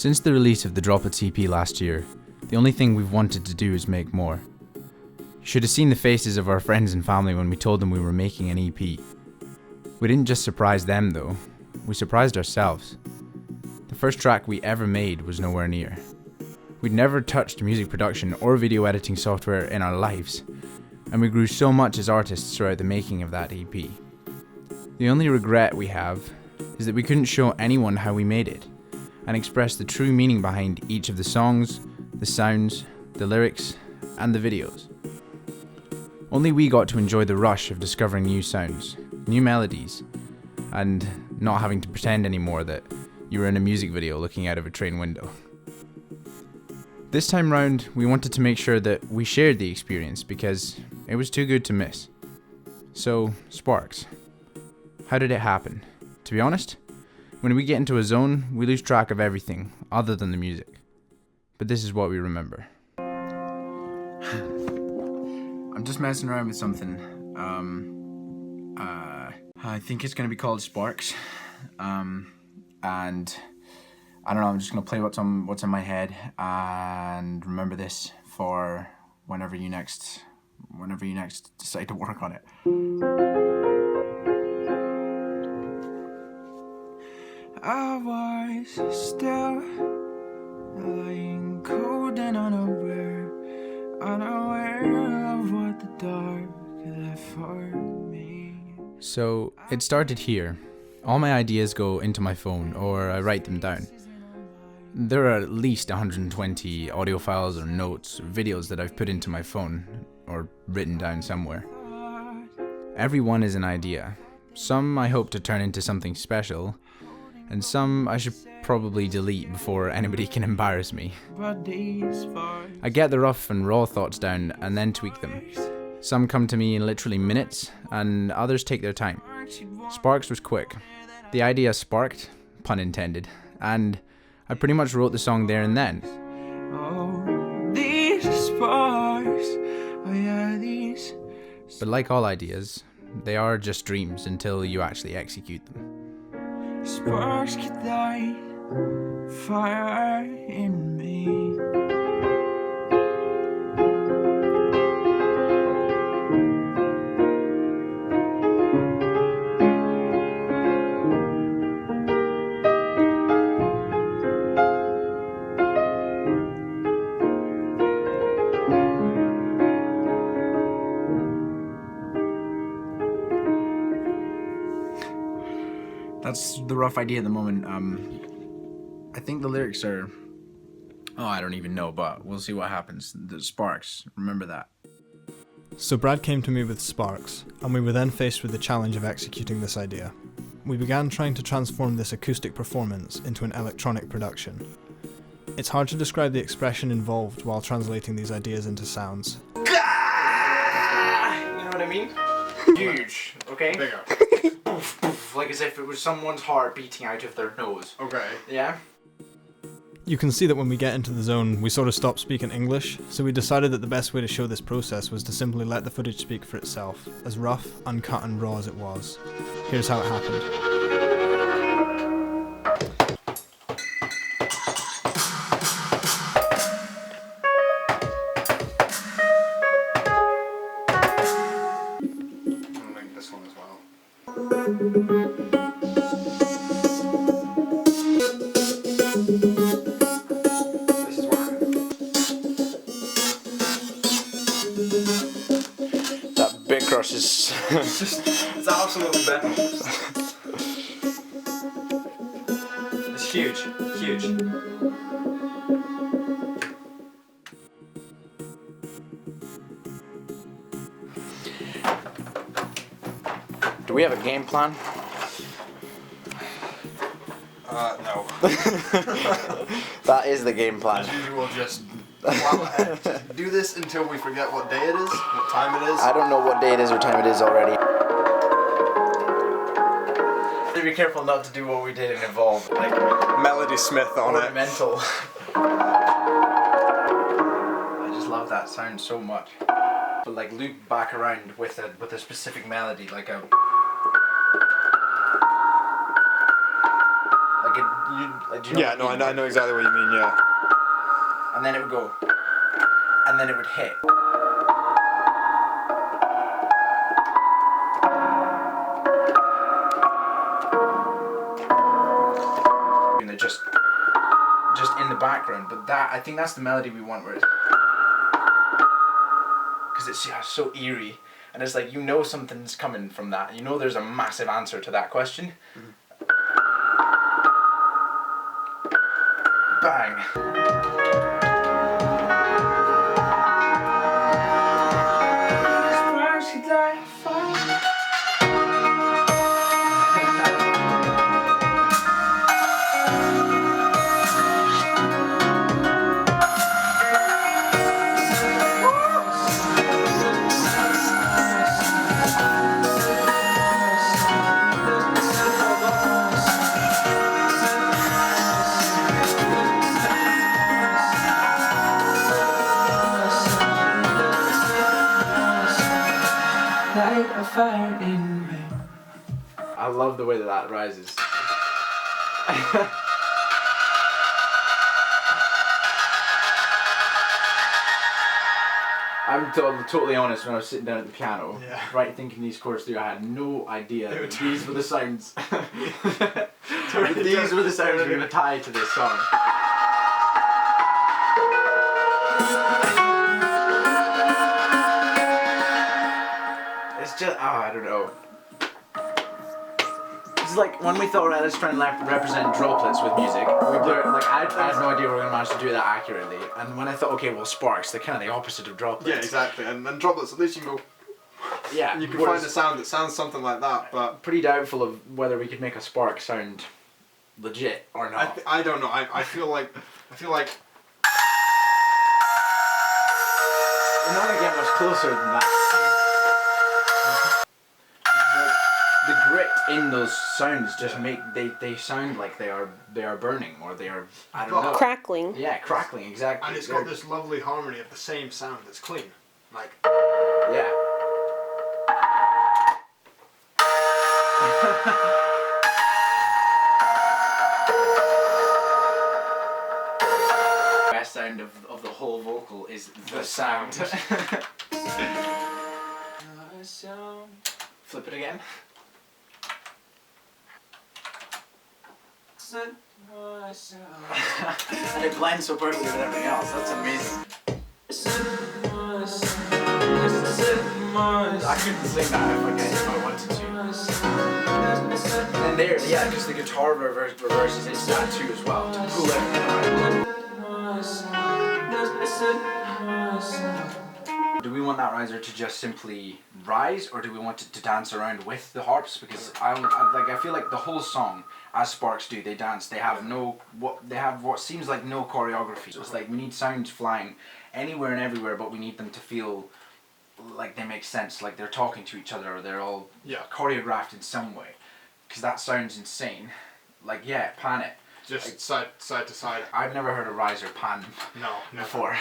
Since the release of the Droplets EP last year, the only thing we've wanted to do is make more. You should have seen the faces of our friends and family when we told them we were making an EP. We didn't just surprise them though, we surprised ourselves. The first track we ever made was nowhere near. We'd never touched music production or video editing software in our lives, and we grew so much as artists throughout the making of that EP. The only regret we have is that we couldn't show anyone how we made it, and express the true meaning behind each of the songs, the sounds, the lyrics, and the videos. Only we got to enjoy the rush of discovering new sounds, new melodies, and not having to pretend anymore that you were in a music video looking out of a train window. This time round, we wanted to make sure that we shared the experience because it was too good to miss. So, Sparks. How did it happen? To be honest, when we get into a zone, we lose track of everything other than the music. But this is what we remember. I'm just messing around with something. I think it's going to be called Sparks. And I don't know, I'm just going to play what's in my head and remember this for whenever you next decide to work on it. I was still lying cold and unaware of what the dark left for me. So it started here. All my ideas go into my phone or I write them down. There are at least 120 audio files or notes or videos that I've put into my phone or written down somewhere. Every one is an idea. Some I hope to turn into something special, and some I should probably delete before anybody can embarrass me. I get the rough and raw thoughts down and then tweak them. Some come to me in literally minutes, and others take their time. Sparks was quick. The idea sparked, pun intended, and I pretty much wrote the song there and then. Oh, these sparks, oh yeah, these. But like all ideas, they are just dreams until you actually execute them. Sparks could light fire in me. That's the rough idea at the moment. I think the lyrics are... Oh, I don't even know, but we'll see what happens. The Sparks, remember that. So Brad came to me with Sparks, and we were then faced with the challenge of executing this idea. We began trying to transform this acoustic performance into an electronic production. It's hard to describe the expression involved while translating these ideas into sounds. You know what I mean? Huge, okay? Bigger. Like as if it was someone's heart beating out of their nose. Okay. Yeah? You can see that when we get into the zone, we sort of stop speaking English, so we decided that the best way to show this process was to simply let the footage speak for itself, as rough, uncut and raw as it was. Here's how it happened. I'll make this one as well. This is working. That big crush is... It's absolutely better. It's huge, huge. Do we have a game plan? No. That is the game plan. As usual, just plow ahead. Just do this until we forget what day it is, what time it is. I don't know what day it is or time it is already. Be careful not to do what we did and involve like Melody Smith on it. ornamental. I just love that sound so much. But like loop back around with a specific melody, like a do you know Yeah, what no, I know exactly what you mean. Yeah. And then it would go, and then it would hit. And they're just in the background, but I think that's the melody we want, where it's, because it's so eerie, and it's like, you know, something's coming from that. You know, there's a massive answer to that question. Bang. Fire in me. I love the way that rises. I'm totally honest, when I was sitting down at the piano, right, thinking these chords through, I had no idea that these were the sounds. These were the sounds we're going to tie to this song. It's just, I don't know. It's like when we thought, right, let's try and represent Droplets with music. I had no idea we were going to manage to do that accurately. And when I thought, okay, well, Sparks, they're kind of the opposite of Droplets. Yeah, exactly. And then Droplets, at least you can go. Yeah. You can find a sound that sounds something like that, but pretty doubtful of whether we could make a Spark sound legit or not. I don't know. I feel like. We're not going to get much closer than that. The grit in those sounds just make they sound like they are burning, or they are, I don't know, crackling. Yeah, crackling, exactly. And it's got this lovely harmony of the same sound that's clean, like. Yeah. Best sound of the whole vocal is the sound. Flip it again. And it blends so perfectly with everything else. That's amazing. I couldn't sing that if I wanted to. And there, yeah, because the guitar reverses into that too as well, to pull everything around. Do we want that riser to just simply rise, or do we want it to dance around with the harps? Because I feel like the whole song, as Sparks do, they dance. They have what seems like no choreography. So it's like we need sounds flying anywhere and everywhere, but we need them to feel like they make sense, like they're talking to each other, or they're all choreographed in some way. Because that sounds insane. Like, yeah, pan it. Just like, side to side. I've never heard a riser pan before.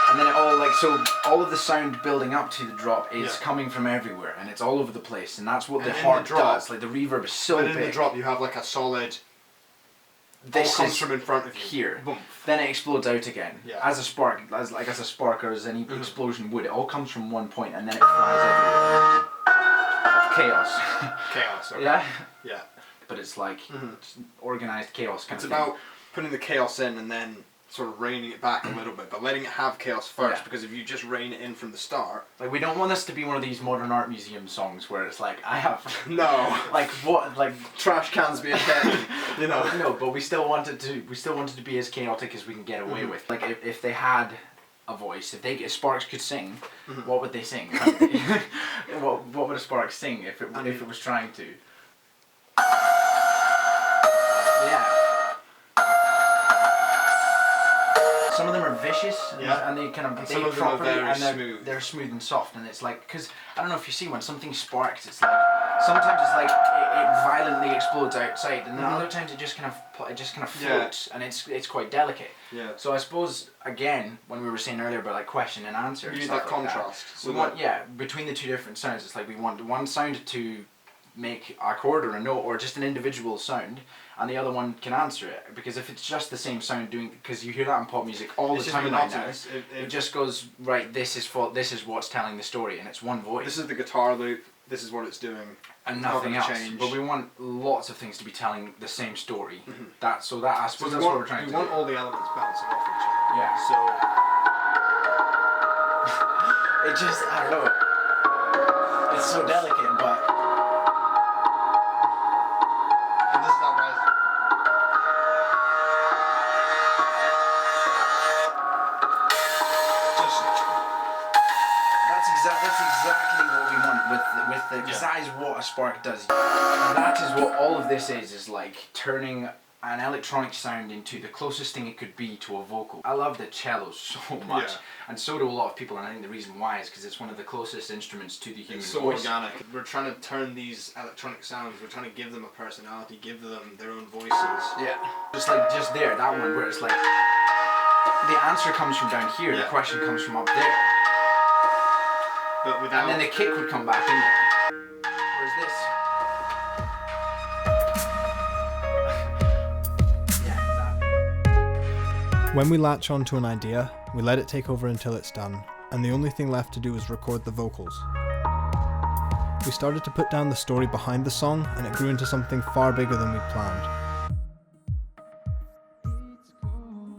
And then it all, like, so all of the sound building up to the drop is coming from everywhere, and it's all over the place, and that's what the harp does. Like, the reverb is so big. In the drop you have like a solid. This comes from in front of you. Here. Boom. Then it explodes out again. Yeah. As a spark, as a spark or as any explosion would. It all comes from one point, and then it flies everywhere. Chaos. Chaos. Okay. Yeah. Yeah. But it's like organized chaos kind It's of about putting the chaos in and then sort of reining it back a little bit, but letting it have chaos first, because if you just rein it in from the start... Like, we don't want this to be one of these modern art museum songs where it's like, I have... No. Like, what, like... Trash cans being heavy, you know. No, but we still wanted to be as chaotic as we can get away with. Like, if they had a voice, if Sparks could sing, what would they sing? what would a Sparks sing if it was trying to? Yeah. Some of them are vicious, and they kind of bake properly, and they're smooth and soft, and it's like, because I don't know if you see when something sparks, it's like, sometimes it's like it violently explodes outside, and then other times it just kind of floats, and it's quite delicate. Yeah. So I suppose again, when we were saying earlier about like question and answer, You need that contrast. We want between the two different sounds. It's like we want one sound to make a chord or a note or just an individual sound, and the other one can answer it, because if it's just the same sound doing, because you hear that in pop music all the time right now, it just goes right. This is what's telling the story, and it's one voice. This is the guitar loop. This is what it's doing, and nothing else. Change. But we want lots of things to be telling the same story. I suppose that's what we're trying to do. We want all the elements bouncing off each other. Yeah. So it just, I don't know. It's so delicate, but. And this is that rising. That's exactly what we want with the because that is what a spark does. That is what all of this is like turning an electronic sound into the closest thing it could be to a vocal. I love the cello so much, and so do a lot of people, and I think the reason why is because it's one of the closest instruments to the human so voice. Organic. We're trying to turn these electronic sounds, we're trying to give them a personality, give them their own voices. Yeah. Just there, that one where it's like, the answer comes from down here, the question comes from up there. But without... And then the kick would come back in there. Whereas this... When we latch onto an idea, we let it take over until it's done, and the only thing left to do is record the vocals. We started to put down the story behind the song, and it grew into something far bigger than we'd planned.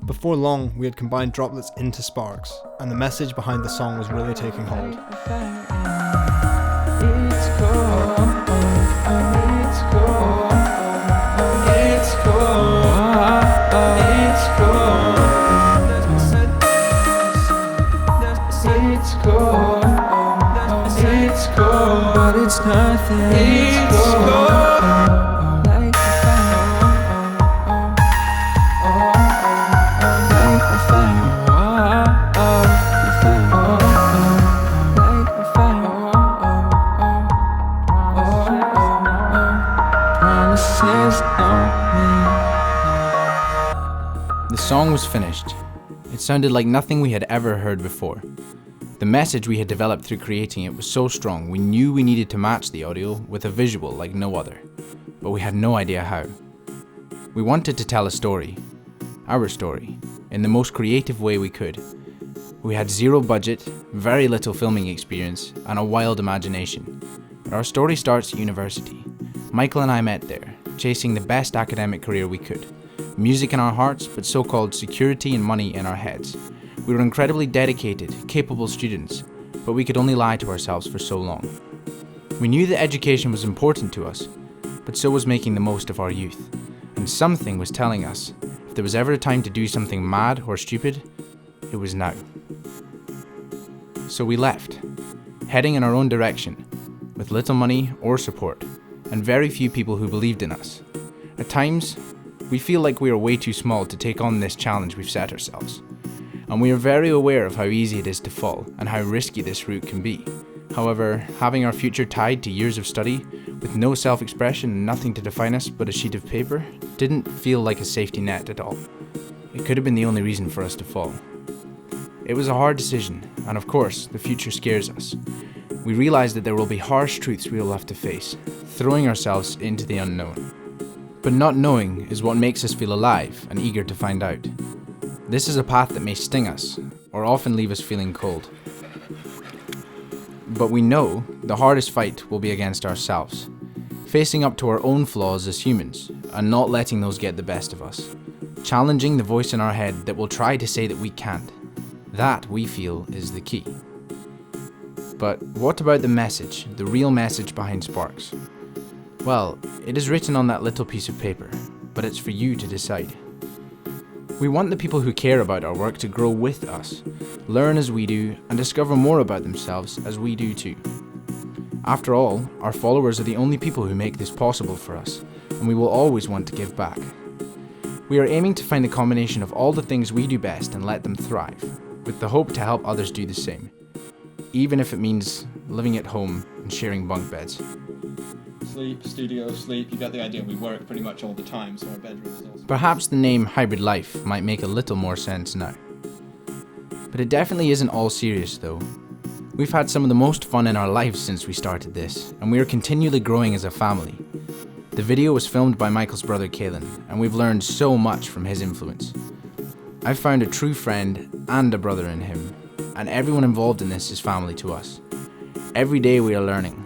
Before long, we had combined Droplets into Sparks, and the message behind the song was really taking hold. But it's nothing. It's like a The song was finished. It sounded like nothing we had ever heard before. The message we had developed through creating it was so strong, we knew we needed to match the audio with a visual like no other, but we had no idea how. We wanted to tell a story, our story, in the most creative way we could. We had zero budget, very little filming experience, and a wild imagination. But our story starts at university. Michael and I met there, chasing the best academic career we could. Music in our hearts, but so-called security and money in our heads. We were incredibly dedicated, capable students, but we could only lie to ourselves for so long. We knew that education was important to us, but so was making the most of our youth. And something was telling us, if there was ever a time to do something mad or stupid, it was now. So we left, heading in our own direction, with little money or support, and very few people who believed in us. At times, we feel like we are way too small to take on this challenge we've set ourselves. And we are very aware of how easy it is to fall and how risky this route can be. However, having our future tied to years of study, with no self-expression and nothing to define us but a sheet of paper, didn't feel like a safety net at all. It could have been the only reason for us to fall. It was a hard decision, and of course, the future scares us. We realize that there will be harsh truths we will have to face, throwing ourselves into the unknown. But not knowing is what makes us feel alive and eager to find out. This is a path that may sting us, or often leave us feeling cold. But we know the hardest fight will be against ourselves, facing up to our own flaws as humans, and not letting those get the best of us. Challenging the voice in our head that will try to say that we can't. That, we feel, is the key. But what about the message, the real message behind Sparks? Well, it is written on that little piece of paper, but it's for you to decide. We want the people who care about our work to grow with us, learn as we do, and discover more about themselves as we do too. After all, our followers are the only people who make this possible for us, and we will always want to give back. We are aiming to find the combination of all the things we do best and let them thrive, with the hope to help others do the same, even if it means living at home and sharing bunk beds. sleep, studio, sleep, you get the idea. We work pretty much all the time, so our bedroom is also... Perhaps the name Hybrid Life might make a little more sense now. But it definitely isn't all serious though. We've had some of the most fun in our lives since we started this, and we are continually growing as a family. The video was filmed by Michael's brother Kaelan, and we've learned so much from his influence. I've found a true friend and a brother in him, and everyone involved in this is family to us. Every day we are learning.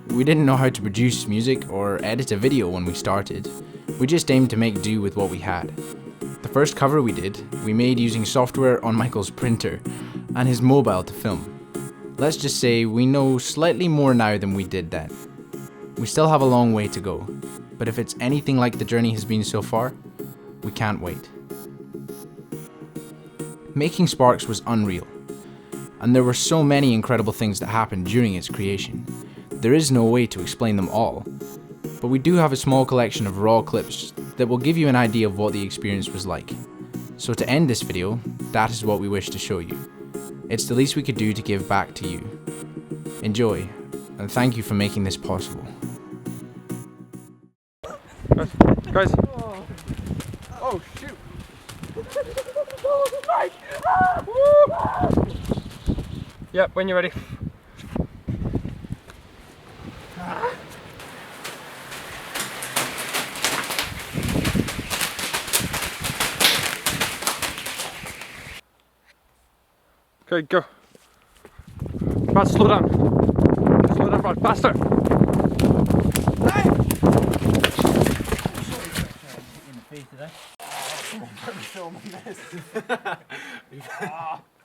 We didn't know how to produce music or edit a video when we started. We just aimed to make do with what we had. The first cover we did, we made using software on Michael's printer and his mobile to film. Let's just say we know slightly more now than we did then. We still have a long way to go, but if it's anything like the journey has been so far, we can't wait. Making Sparks was unreal, and there were so many incredible things that happened during its creation. There is no way to explain them all, but we do have a small collection of raw clips that will give you an idea of what the experience was like. So to end this video, that is what we wish to show you. It's the least we could do to give back to you. Enjoy, and thank you for making this possible. Guys. Oh shoot! Yep, when you're ready. Okay, go. Brad, slow down. Slow down, Brad. Faster.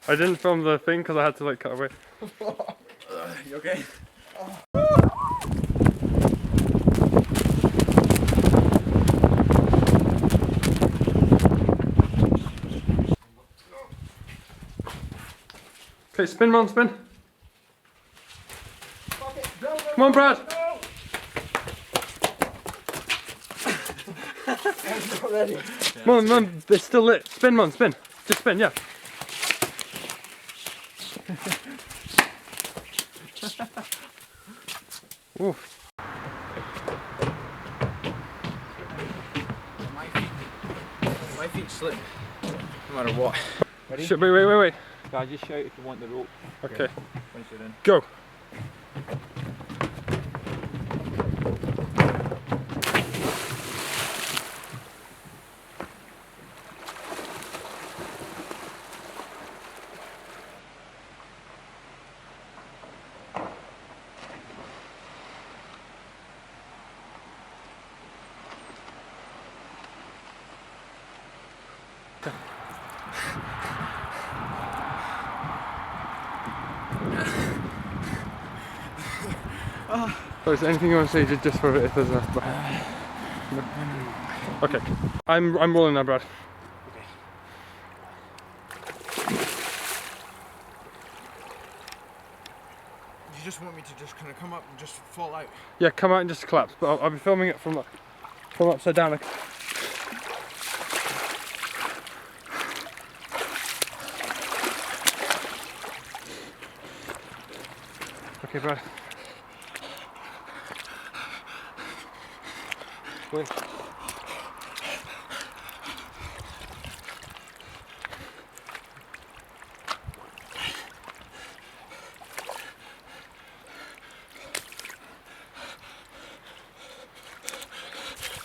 I didn't film the thing because I had to like cut away. You okay? Okay, spin, man, spin. Come on, Brad. Come on, man, it's still lit. Spin, man, spin. Just spin, yeah. Ooh. My feet slip, no matter what. Ready? Wait. Guys, just shout if you want the rope. Okay. Once you're in. Go. So is there anything you want to say just for if there's a... No. Okay. I'm rolling now, Brad. You just want me to just kind of come up and just fall out? Yeah, come out and just collapse. But I'll be filming it from upside down. Okay, Brad. Wait.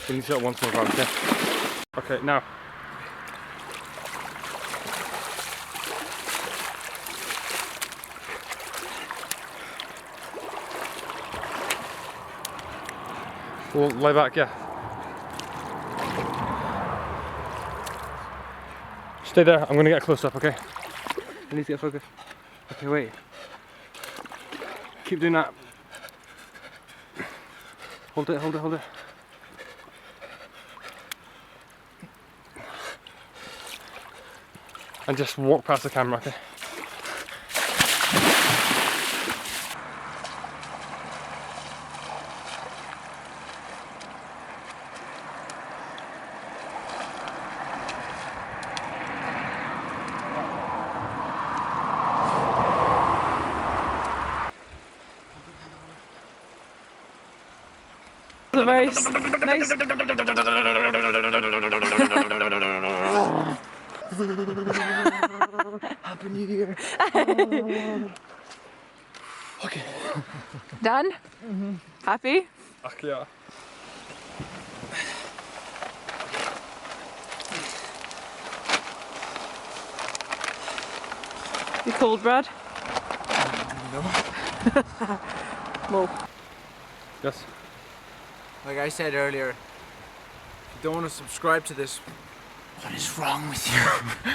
We need to do it once more, Brad, okay? Okay, now. We'll lay back, yeah. Stay there, I'm gonna get close up, okay? I need to get focused. Okay, wait. Keep doing that. Hold it. And just walk past the camera, okay? a very nice. Happy New Year. Okay. Done? Happy? Ach ja. You cold, Brad? No. Whoa. Yes. Like I said earlier, if you don't want to subscribe to this, what is wrong with you?